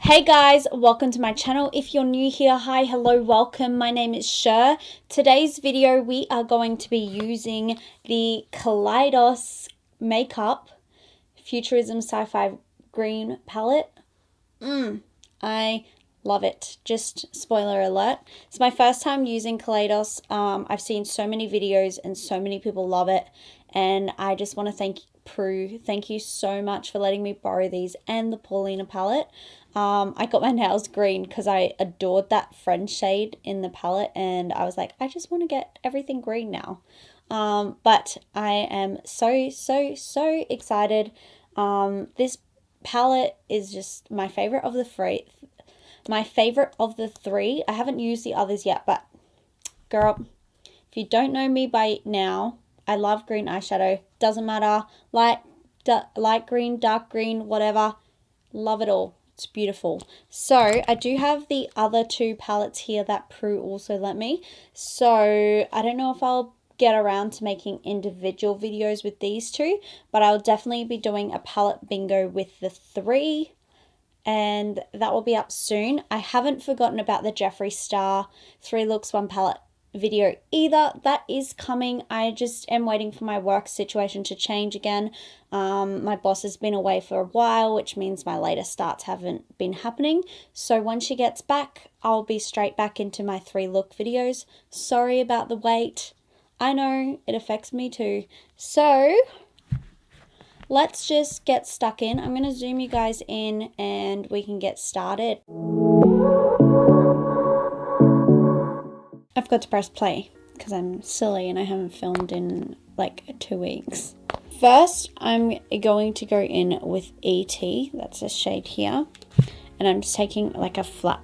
Hey guys, welcome to my channel. If you're new here, hi, hello, welcome. My name is Sher. Today's video we are going to be using the Kaleidos Makeup Futurism Sci-Fi Green palette. I love it. Just spoiler alert. It's my first time using Kaleidos. I've seen so many videos and so many people love it. And I just want to thank Prue. Thank you so much for letting me borrow these and the Paulina palette. I got my nails green because I adored that French shade in the palette, and I was like, I just want to get everything green now. But I am so excited. This palette is just my favorite of the three. I haven't used the others yet, but girl, if you don't know me by now, I love green eyeshadow. Doesn't matter, light green, dark green, whatever. Love it all. It's beautiful. So I do have the other two palettes here that Prue also lent me. So I don't know if I'll get around to making individual videos with these two, but I'll definitely be doing a palette bingo with the three, and that will be up soon. I haven't forgotten about the Jeffree Star 3 looks 1 palette video either. That is coming. I just am waiting for my work situation to change again. My boss has been away for a while, which means my later starts haven't been happening. So when she gets back, I'll be straight back into my 3 look videos. Sorry about the wait. I know it affects me too. So let's just get stuck in. I'm going to zoom you guys in and we can get started. I forgot to press play because I'm silly and I haven't filmed in like 2 weeks. First, I'm going to go in with ET. That's a shade here. And I'm just taking like a flat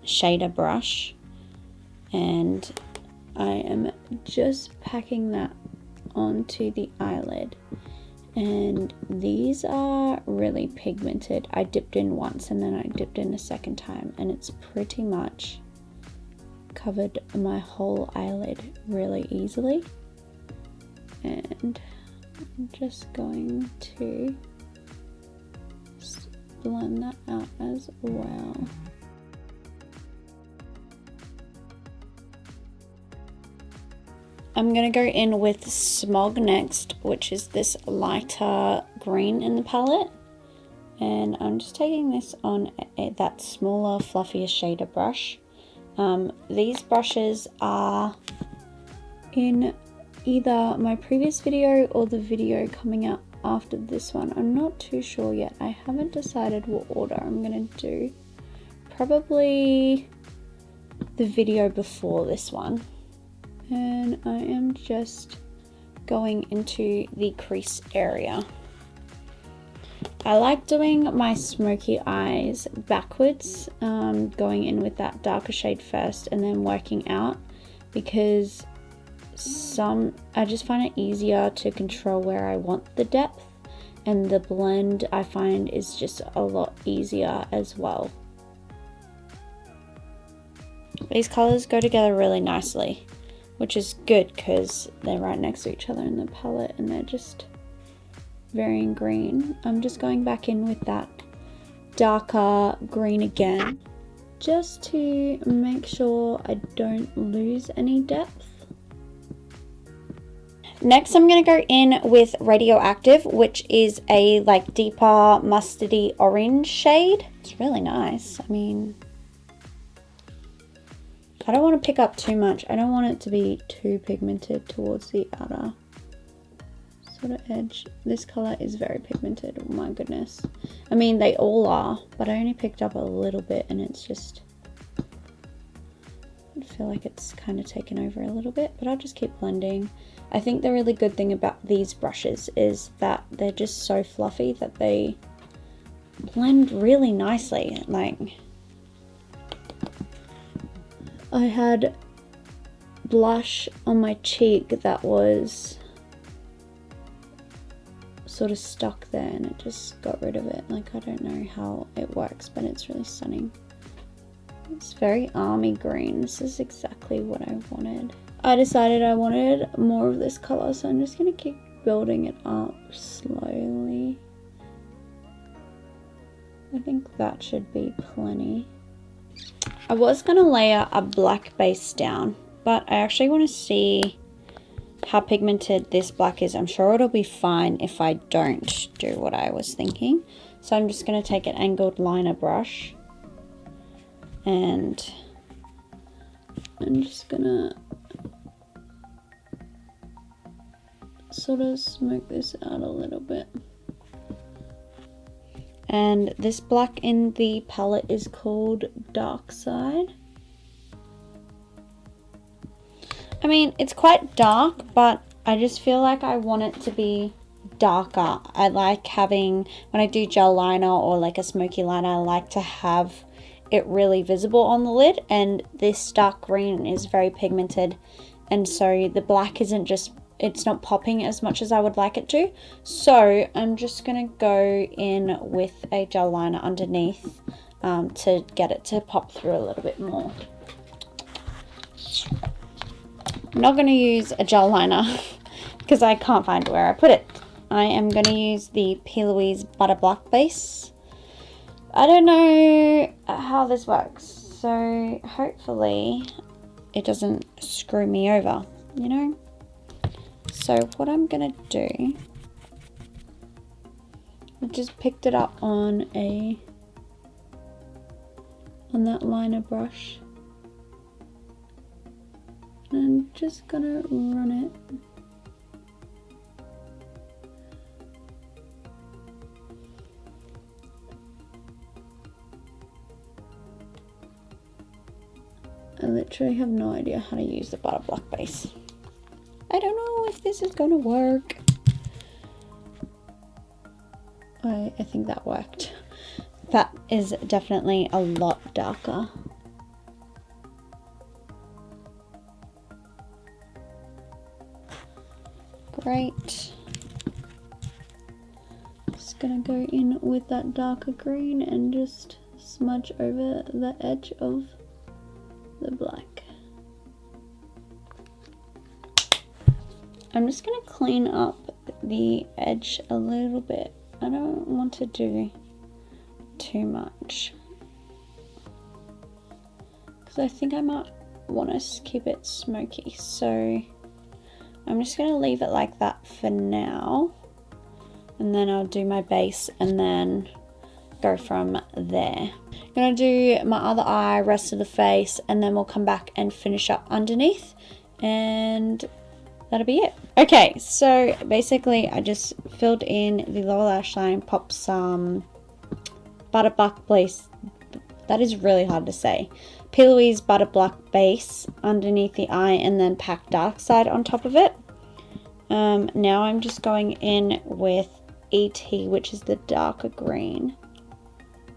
shader brush. And I am just packing that onto the eyelid. And these are really pigmented. I dipped in once and then I dipped in a second time. And it's pretty much covered my whole eyelid really easily, and I'm just going to blend that out as well. I'm going to go in with Smog next, which is this lighter green in the palette, and I'm just taking this on that smaller fluffier shader brush. These brushes are in either my previous video or the video coming out after this one. I'm not too sure yet. I haven't decided what order I'm going to do. Probably the video before this one. And I am just going into the crease area. I like doing my smoky eyes backwards, going in with that darker shade first and then working out, because I just find it easier to control where I want the depth, and the blend I find is just a lot easier as well. These colors go together really nicely, which is good because they're right next to each other in the palette and they're just varying green. I'm just going back in with that darker green again, just to make sure I don't lose any depth. Next, I'm going to go in with Radioactive, which is a like deeper mustardy orange shade. It's really nice. I mean, I don't want to pick up too much. I don't want it to be too pigmented towards the outer sort of edge. This color is very pigmented. Oh my goodness. I mean, they all are, but I only picked up a little bit and it's just, I feel like it's kind of taken over a little bit, but I'll just keep blending. I think the really good thing about these brushes is that they're just so fluffy that they blend really nicely. Like, I had blush on my cheek that was sort of stuck there and it just got rid of it. Like, I don't know how it works, but it's really stunning. It's very army green. This is exactly what I wanted. I decided I wanted more of this color, so I'm just going to keep building it up slowly. I think that should be plenty. I was going to layer a black base down, but I actually want to see how pigmented this black is. I'm sure it'll be fine if I don't do what I was thinking. So I'm just going to take an angled liner brush and I'm just going to sort of smoke this out a little bit. And this black in the palette is called Dark Side. I mean, it's quite dark, but I just feel like I want it to be darker. I like having, when I do gel liner or like a smoky liner, I like to have it really visible on the lid, and this dark green is very pigmented, and so the black isn't just, it's not popping as much as I would like it to. So I'm just gonna go in with a gel liner underneath to get it to pop through a little bit more. I'm not going to use a gel liner because I can't find where I put it. I am going to use the P. Louise Butter Black base. I don't know how this works, so hopefully it doesn't screw me over, you know? So what I'm going to do, I just picked it up on that liner brush. I'm just gonna run it. I literally have no idea how to use the butter black base. I don't know if this is gonna work. I think that worked. That is definitely a lot darker. Great. Just gonna go in with that darker green and just smudge over the edge of the black. I'm just gonna clean up the edge a little bit. I don't want to do too much because I think I might want to keep it smoky, so I'm just going to leave it like that for now, and then I'll do my base and then go from there. I'm going to do my other eye, rest of the face, and then we'll come back and finish up underneath, and that'll be it. Okay, so basically I just filled in the lower lash line, popped some butter black base, that is really hard to say, P. Louise Butter Black base underneath the eye, and then pack Dark Side on top of it. Now I'm just going in with ET, which is the darker green,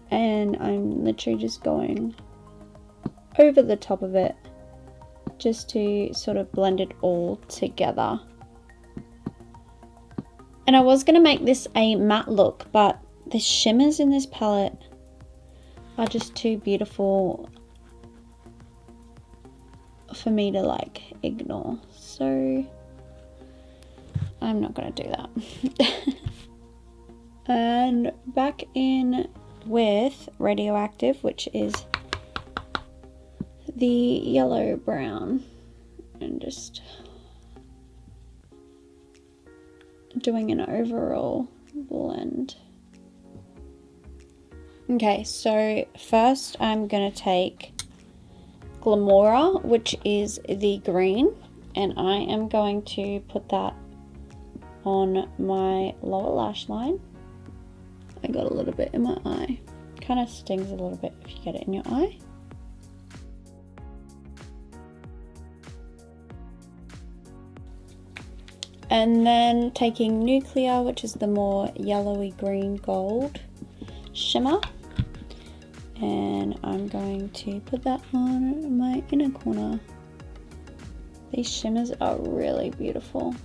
and I'm literally just going over the top of it just to sort of blend it all together. And I was going to make this a matte look, but the shimmers in this palette are just too beautiful for me to like ignore, so I'm not gonna do that. And back in with Radioactive, which is the yellow brown, and just doing an overall blend. Okay, so first I'm gonna take Glamora, which is the green, and I am going to put that on my lower lash line. I got a little bit in my eye. Kind of stings a little bit if you get it in your eye. And then taking Nuclear, which is the more yellowy green gold shimmer, and I'm going to put that on my inner corner. These shimmers are really beautiful,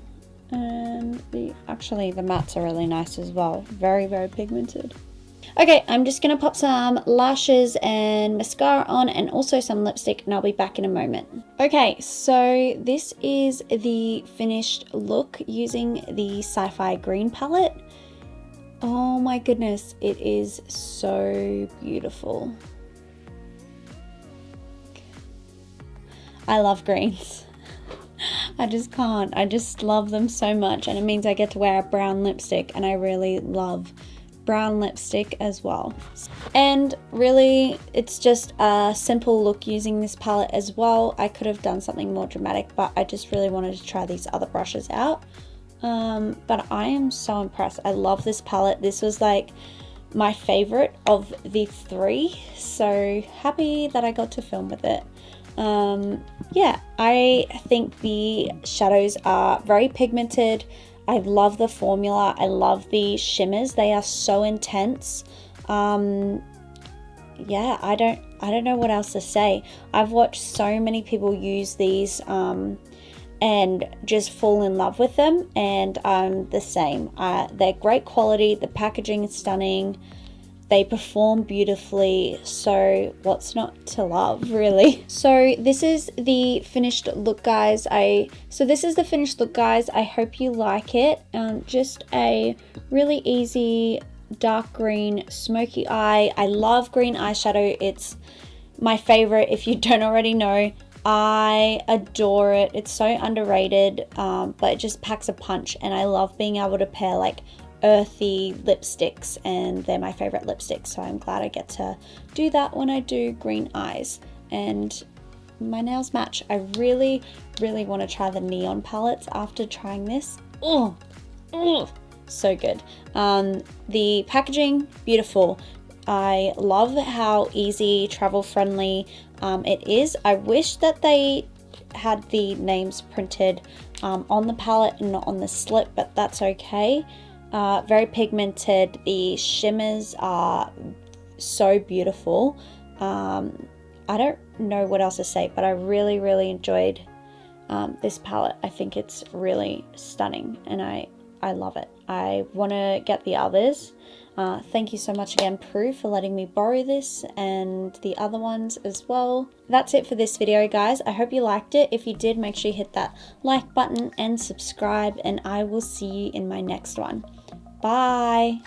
and actually the mattes are really nice as well. Very, very pigmented. Okay, I'm just gonna pop some lashes and mascara on, and also some lipstick, and I'll be back in a moment. Okay, so this is the finished look using the Sci-Fi Green palette. Oh my goodness, it is so beautiful. I love greens. I just can't. I just love them so much, and it means I get to wear a brown lipstick, and I really love brown lipstick as well. And really, it's just a simple look using this palette as well. I could have done something more dramatic, but I just really wanted to try these other brushes out. But I am so impressed. I love this palette. This was like my favorite of the 3, so happy that I got to film with it. Yeah, I think the shadows are very pigmented. I love the formula. I love the shimmers. They are so intense. Yeah, I don't know what else to say. I've watched so many people use these and just fall in love with them, and I'm the same. They're great quality, the packaging is stunning, they perform beautifully, so what's not to love, really? So this is the finished look, guys. I hope you like it. Just a really easy dark green smoky eye. I love green eyeshadow. It's my favorite, if you don't already know. I adore it. It's so underrated, but it just packs a punch, and I love being able to pair like earthy lipsticks, and they're my favorite lipsticks, so I'm glad I get to do that when I do green eyes. And my nails match. I really want to try the neon palettes after trying this. Oh, so good. The packaging, beautiful. I love how easy, travel friendly it is. I wish that they had the names printed on the palette and not on the slip, but that's okay. Very pigmented. The shimmers are so beautiful. I don't know what else to say, but I really enjoyed this palette. I think it's really stunning, and I love it. I want to get the others. Thank you so much again, Prue, for letting me borrow this and the other ones as well. That's it for this video, guys. I hope you liked it. If you did, make sure you hit that like button and subscribe, and I will see you in my next one. Bye!